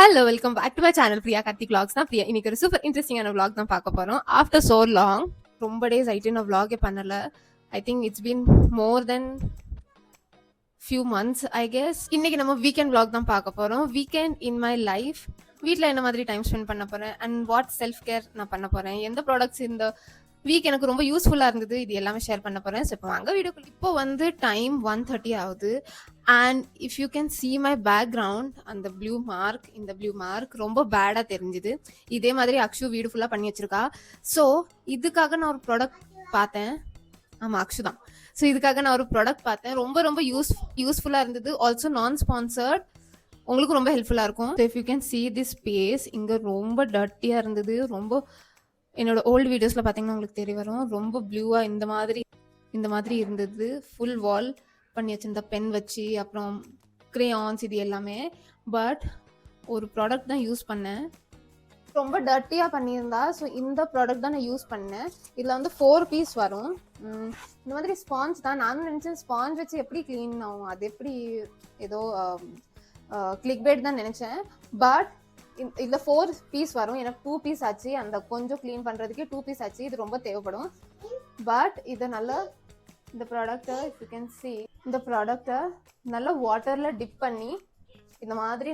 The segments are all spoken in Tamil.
Hello welcome back to my channel Priya Karthik vlogs தான். பிரியா இன்னைக்கு ஒரு சூப்பர் இன்ட்ரெஸ்டிங்கான vlog தான் பார்க்க போறோம். ஆஃப்டர் சோ லாங் ரொம்ப டேஸ் ஆயிட்டு நான் vlog பண்ணல. I think it's been more then few months I guess. இன்னைக்கு நம்ம வீக்கெண்ட் vlog தான் பார்க்க போறோம். வீக்கெண்ட் இன் மை லைஃப், வீட்டில் என்ன மாதிரி டைம் ஸ்பெண்ட் பண்ண போறேன் அண்ட் வாட் செல்ஃப் கேர் நான் பண்ண போறேன், எந்த ப்ராடக்ட்ஸ் இந்த வீக் எனக்கு ரொம்ப யூஸ்ஃபுல்லாக இருந்தது, இது எல்லாமே ஷேர் பண்ண போகிறேன். ஸோ இப்போ வாங்க வீடியோக்குள்ள. இப்போ வந்து டைம் 1:30 ஆகுது and if you can see my background, அந்த ப்ளூ மார்க், இந்த ப்ளூ மார்க் ரொம்ப பேடாக தெரிஞ்சுது. இதே மாதிரி அக்ஷு வீடு ஃபுல்லாக பண்ணி வச்சிருக்கா. ஸோ இதுக்காக நான் ஒரு ப்ராடக்ட் பார்த்தேன். ஆமாம், அக்ஷு தான். ஸோ இதுக்காக நான் ஒரு ப்ராடக்ட் பார்த்தேன். ரொம்ப ரொம்ப யூஸ்ஃபுல்லாக இருந்தது. ஆல்சோ நான் ஸ்பான்சர்ட், உங்களுக்கு ரொம்ப ஹெல்ப்ஃபுல்லாக இருக்கும். So if you can see this space, இங்கே ரொம்ப டர்ட்டியாக இருந்தது. ரொம்ப என்னோட ஓல்டு வீடியோஸில் பார்த்தீங்கன்னா உங்களுக்கு தெரிய வரும். ரொம்ப ப்ளூவாக இந்த மாதிரி இருந்தது. ஃபுல் வால் பண்ணி வச்சிருந்த பென் வச்சு, அப்புறம் கிரேயான்ஸ், இது எல்லாமே. பட் ஒரு ப்ராடக்ட் தான் யூஸ் பண்ணேன், ரொம்ப டர்ட்டியாக பண்ணியிருந்தா. ஸோ இந்த ப்ராடக்ட் தான் நான் யூஸ் பண்ணேன். இதில் வந்து 4 பீஸ் வரும். இந்த மாதிரி ஸ்பாஞ்ச் தான். நானும் நினச்சேன் ஸ்பாஞ்ச் வச்சு எப்படி க்ளீன் ஆகும், அது எப்படி ஏதோ கிளிக் பேட் தான் நினச்சேன். பட் இதில் 4 பீஸ் வரும். எனக்கு 2 பீஸ் ஆச்சு. அந்த கொஞ்சம் க்ளீன் பண்ணுறதுக்கே 2 பீஸ் ஆச்சு. இது ரொம்ப தேவைப்படும். பட் இதை நல்லா, இந்த ப்ராடக்டை இஃப் யூ கேன் see, இந்த ப்ராடக்டை நல்லா வாட்டரில் டிப் பண்ணி இந்த மாதிரி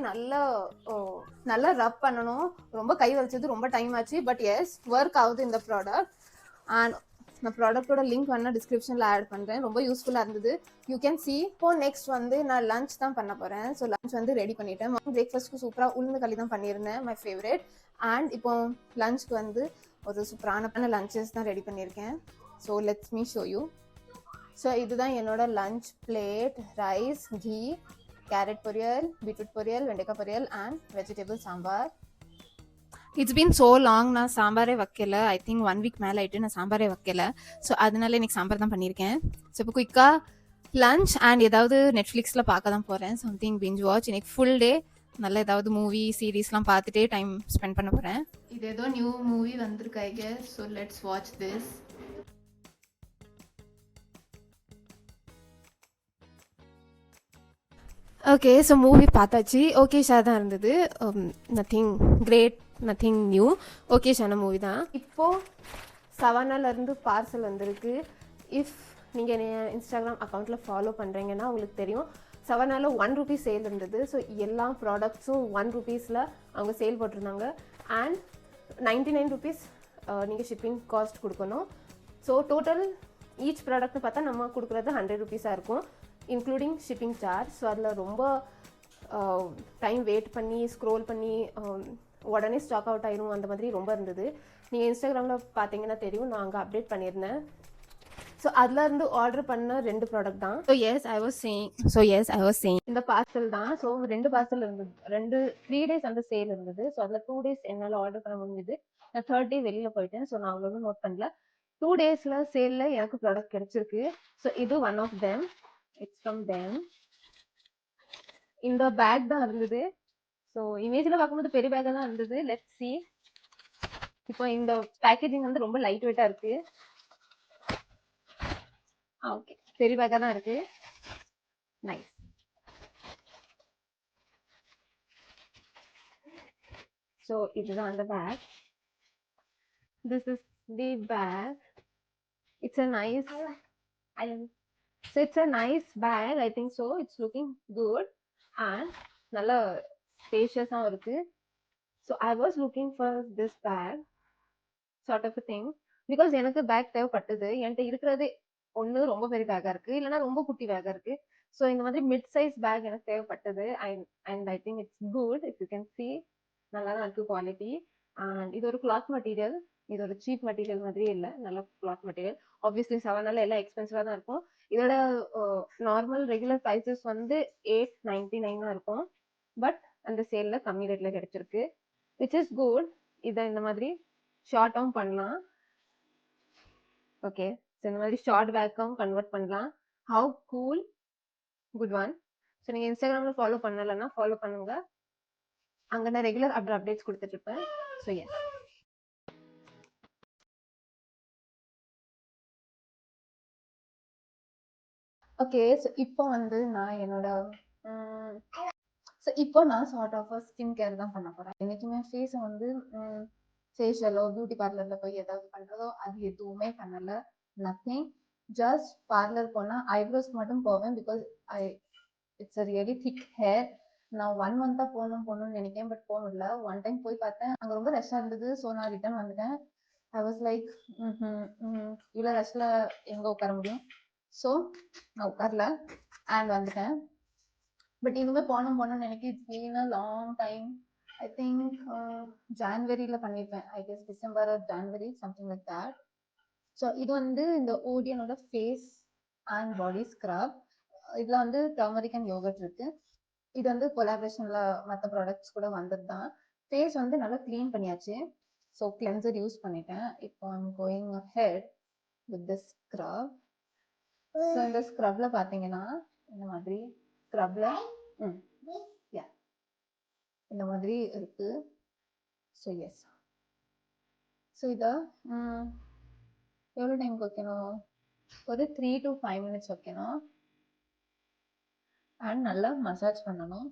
நல்லா ரப் பண்ணணும். ரொம்ப கை வலிச்சது, ரொம்ப டைம் ஆச்சு. பட் எஸ், ஒர்க் ஆகுது இந்த ப்ராடக்ட். அண்ட் நான் ப்ராடக்டோட லிங்க் வேணா டிஸ்கிரிப்ஷனில் ஆட் பண்ணுறேன். ரொம்ப யூஸ்ஃபுல்லாக இருந்தது. You can see. இப்போ நெக்ஸ்ட் வந்து நான் லஞ்ச் தான் பண்ண போகிறேன். ஸோ லஞ்ச் வந்து ரெடி பண்ணிட்டேன். பிரேக்ஃபாஸ்ட்க்கு சூப்பராக உளுந்து களி தான் பண்ணியிருந்தேன், மை ஃபேவரட். அண்ட் இப்போ லஞ்சுக்கு வந்து ஒரு சூப்பரான லஞ்சஸ் தான் ரெடி பண்ணியிருக்கேன். So let's me show you. So இதுதான் என்னோட lunch plate. Rice, ghee, carrot poriyal, beetroot poriyal, வெண்டைக்காய் poriyal and vegetable sambar. It's been so long நான் சாம்பாரே வைக்கல. ஐ திங்க் 1 வீக் மேலே ஆகிட்டு நான் சாம்பாரே வைக்கல. ஸோ அதனால இன்னைக்கு சாம்பார் தான் பண்ணியிருக்கேன். ஸோ இப்போ குயிக்காக லஞ்ச் அண்ட் ஏதாவது நெட்ஃப்ளிக்ஸில் பார்க்க தான் போகிறேன். Something binge watch. இன்னைக்கு ஃபுல் டே நல்ல ஏதாவது மூவி சீரீஸ்லாம் பார்த்துட்டே டைம் ஸ்பெண்ட் பண்ண போகிறேன். இது ஏதோ நியூ மூவி வந்திருக்கு I guess. So let's watch this. Okay, so movie பார்த்தாச்சு. ஓகே ஷா தான் இருந்தது. Nothing great, nothing new. Okay ஷான மூவி தான். இப்போது சவானாலேருந்து பார்சல் வந்திருக்கு. இஃப் நீங்கள் என் இன்ஸ்டாகிராம் அக்கௌண்ட்டில் ஃபாலோ பண்ணுறீங்கன்னா உங்களுக்கு தெரியும், சவானால 1 ரூபீ சேல் இருந்தது. ஸோ எல்லா ப்ராடக்ட்ஸும் 1 ரூபீஸில் அவங்க சேல் போட்டிருந்தாங்க. அண்ட் 99 ருபீஸ் நீங்கள் ஷிப்பிங் காஸ்ட் கொடுக்கணும். ஸோ டோட்டல் ஈச் ப்ராடக்ட்னு பார்த்தா நம்ம கொடுக்குறது 100 ருபீஸாக இருக்கும், இன்க்ளூடிங் ஷிப்பிங் சார்ஜ். ஸோ அதில் ரொம்ப டைம் வெயிட் பண்ணி ஸ்க்ரோல் பண்ணி உடனே ஸ்டாக் அவுட் ஆயிரும், அந்த மாதிரி ரொம்ப இருந்தது. நீங்கள் இன்ஸ்டாகிராமில் பார்த்தீங்கன்னா தெரியும், நான் அங்கே அப்டேட் பண்ணியிருந்தேன். ஸோ அதில் இருந்து ஆர்டர் பண்ண 2 ப்ராடக்ட் தான். So as I was saying இந்த பார்சல் தான். ஸோ 2 பார்சல் இருந்தது. 3 டேஸ் அந்த சேல் இருந்தது. ஸோ அதில் 2 டேஸ் என்னால் ஆர்டர் பண்ண முடிஞ்சது. நான் 3rd டே வெளியில் போயிட்டேன். ஸோ நான் அவ்வளோ நோட் பண்ணல. 2 டேஸில் சேலில் எனக்கு ப்ராடக்ட் கிடச்சிருக்கு. ஸோ இது one of them. It's from them. இந்த பேக் தான் இருந்தது. ஸோ இமேஜில் பார்க்கும்போது பெரிய பேக்காக தான் இருந்தது. Let's see. இப்போ இந்த பேக்கேஜிங் வந்து ரொம்ப லைட் வெயிட்டாக இருக்கு. ஓகே, பெரிய பேக்காக தான் இருக்கு. நைஸ். ஸோ இதுதான் அந்த pack. This is the pack. It's a nice so it's a nice bag, I think so. It's looking good and நல்ல ஸ்பேஷியஸாக இருக்கு. So I was looking for this bag sort of a thing because எனக்கு பேக் தேவைப்பட்டது. என்கிட்ட இருக்கிறது ஒன்று ரொம்ப பெரிய பேக்காக இருக்குது, இல்லைனா ரொம்ப குட்டி பேக்காக இருக்குது. ஸோ இந்த மாதிரி மிட் சைஸ் பேக் எனக்கு தேவைப்பட்டது. And I think it's good. If you can see, நல்லா தான் இருக்குது குவாலிட்டி. அண்ட் இது ஒரு கிளாத் மெட்டீரியல். இது ஒரு சீப் மெட்டீரியல் மாதிரியே இல்லை, நல்ல கிளாத் மெட்டீரியல். ஆப்வியஸ்லி சவனால எல்லாம் எக்ஸ்பென்சிவாக தான் இருக்கும். இதோட நார்மல் ரெகுலர் ப்ரைஸஸ் வந்து 899 தான் இருக்கும். பட் அந்த சேலில் கம்மி ரேட்டில் கிடைச்சிருக்கு, விச் இஸ் குட். இதை இந்த மாதிரி ஷார்ட்டாகவும் பண்ணலாம். ஓகே, ஸோ இந்த மாதிரி ஷார்ட் பேக்காகவும் கன்வெர்ட் பண்ணலாம். How cool, good one. So நீங்கள் இன்ஸ்டாகிராமில் ஃபாலோ பண்ணலைன்னா ஃபாலோ பண்ணுங்க. அங்கே நான் ரெகுலர் அப்டேட்ஸ் கொடுத்துட்டு இருப்பேன். So S. ஓகே, ஸோ இப்போ வந்து நான் என்னோட ஸோ இப்போ நான் சார்ட் ஆஃப் ஸ்கின் கேர் தான் பண்ண போறேன். என்னைக்குமே ஃபேஸை வந்து ஃபேஷியலோ பியூட்டி பார்லர்ல போய் ஏதாவது பண்றதோ அது எதுவுமே பண்ணல. நத்திங். ஜஸ்ட் பார்லர் போனா ஐப்ரோஸ் மட்டும் போவேன். Because I it's a really thick hair. நான் 1 மந்த்தா போகணும்னு நினைக்கிறேன். பட் போக முடியல. ஒன் டைம் போய் பார்த்தேன், அங்க ரொம்ப ரஷ்ஷா இருந்தது. ஸோ நான் ரிட்டர்ன் வந்துட்டேன். ஐ வாஸ் லைக் இவ்வளோ ரஷ்ல எங்க உட்கார முடியும். ஸோ நான் உட்காரல அண்ட் வந்துட்டேன். பட் இனிமே போகணும்னு எனக்கு it's been a long time. I think ஜான்வரியில பண்ணியிருப்பேன். I guess December or January something like that. So இது வந்து இந்த ஓடியனோட ஃபேஸ் அண்ட் பாடி ஸ்க்ரப். இதுல வந்து டர்மரிக் அண்ட் யோகட் இருக்கு. இது வந்து கொலாபரேஷன்ல மற்ற ப்ராடக்ட்ஸ் கூட வந்தது தான். ஃபேஸ் வந்து நல்லா க்ளீன் பண்ணியாச்சு. ஸோ கிளென்சர் யூஸ் பண்ணிட்டேன். இப்போ I'm going head with the scrub. So இந்த ஸ்க்ரப்ல பார்த்தீங்கன்னா இந்த மாதிரி ஸ்க்ரப்ல இந்த மாதிரி இருக்கு. So S. ஸோ இதை எவ்வளோ டைம் வைக்கணும்? ஒரு 3 to 5 minutes வைக்கணும். அண்ட் நல்லா மசாஜ் பண்ணணும்.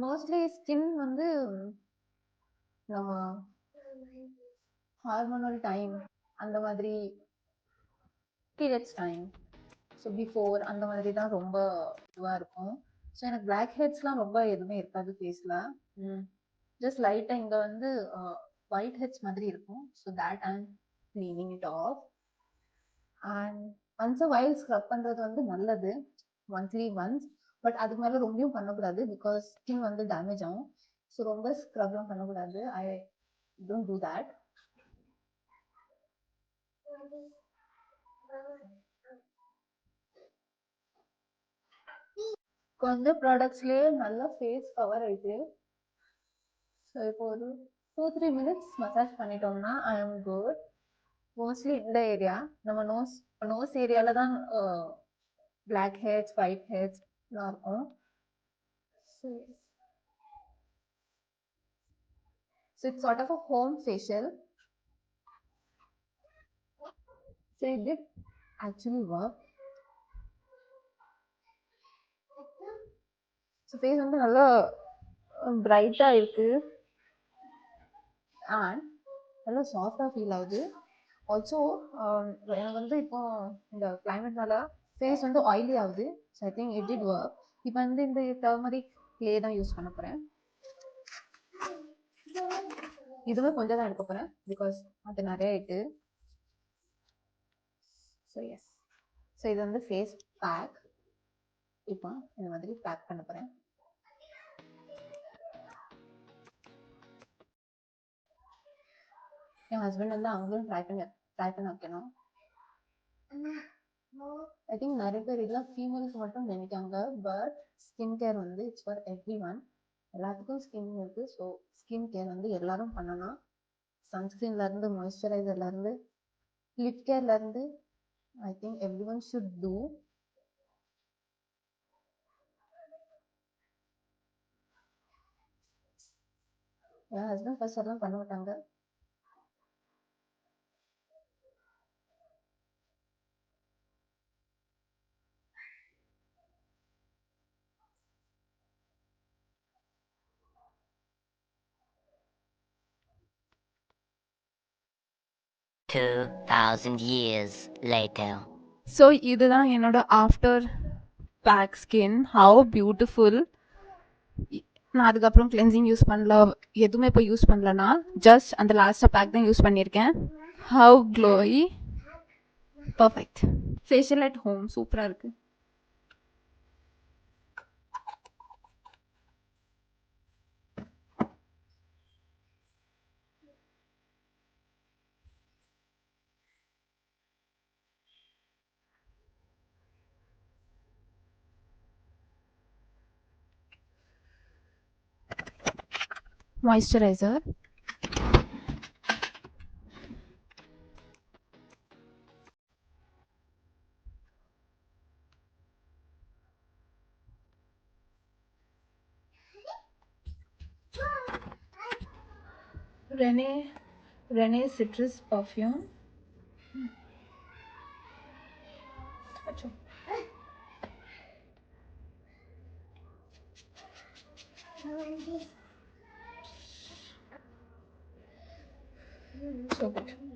மோஸ்ட்லி ஸ்கின் வந்து நம்ம ஹார்மோனல் டைம் அந்த மாதிரி பீரியட்ஸ் டைம் ஸோ பிஃபோர் அந்த மாதிரி தான் ரொம்ப இதுவாக இருக்கும். ஸோ எனக்கு பிளாக் ஹெட்ஸ்லாம் ரொம்ப எதுவுமே இருக்காது ஃபேஸில். ஜஸ்ட் லைட்டாக இங்கே வந்து ஒயிட் ஹெட்ஸ் மாதிரி இருக்கும். So that I'm cleaning it of. And once a while scrub பண்ணுறது வந்து நல்லது, மந்த்லி ஒன்ஸ். பட் அதுக்கு மேலே ரொம்பவும் பண்ணக்கூடாது, பிகாஸ் ஸ்கின் வந்து டேமேஜ் ஆகும். ஸோ ரொம்ப ஸ்க்ரப்லாம் பண்ணக்கூடாது. I don't do that. கொஞ்சம் ப்ராடக்ட்ஸ்லேயே நல்லா ஃபேஸ் கவர் ஆயிட்டு. ஸோ இப்போ ஒரு 2-3 minutes மசாஜ் பண்ணிட்டோம்னா ஐ எம் குட். மோஸ்ட்லி இந்த ஏரியா நம்ம நோஸ் ஏரியால தான் பிளாக் ஹெட்ஸ் ஒயிட் ஹெட்ஸ் இருக்கும். So it's sort of a home facial. So it did actually work. So face வந்து நல்லா பிரைட்டா இருக்கு அண்ட் நல்லா சாஃப்டா ஃபீல் ஆகுது. ஆல்சோ எனக்கு வந்து இப்போ இந்த கிளைமேட்னால ஃபேஸ் வந்து ஆயிலி ஆகுது. So I think it did work. இப்போ வந்து இந்த டர்மரிக் க்ளே தான் யூஸ் பண்ண போறேன். இதுவே கொஞ்சம் தான் எடுக்க போறேன், பிகாஸ் அது நிறைய ஆயிட்டு. So S. ஸோ இது வந்து ஃபேஸ் பேக். இப்போ இந்த மாதிரி பேக் பண்ண போறேன். என் ஹஸ்பண்ட் வந்து அவங்களும் ட்ரை பண்ணி வைக்கணும். ஐ திங்க் நிறைய பேர் இதெல்லாம் ஃபீமேல்ஸ் மட்டும் நினைக்காங்க. பட் ஸ்கின் கேர் வந்து இட்ஸ் ஃபார் எவ்ரி ஒன். எல்லாத்துக்கும் ஸ்கின் இருக்கு. ஸோ ஸ்கின் கேர் வந்து எல்லாரும் பண்ணணும். சன்ஸ்கிரீன்ல இருந்து மாய்ஸ்சரைசர்ல இருந்து லிப் கேர்ல இருந்து I think everyone should do. என் ஹஸ்பண்ட் ஃபர்ஸ்ட் அதெல்லாம் பண்ண மாட்டாங்க. $2,000 later. ஸோ இதுதான் என்னோட after pack skin. How beautiful. நான் அதுக்கப்புறம் கிளென்சிங் யூஸ் பண்ணல, எதுவுமே இப்போ யூஸ் பண்ணலன்னா ஜஸ்ட் அந்த லாஸ்ட்டாக பேக் தான் யூஸ் பண்ணியிருக்கேன். How glowy, perfect. Facial at home சூப்பராக இருக்கு. Moisturiser, Renee citrus perfume. So good.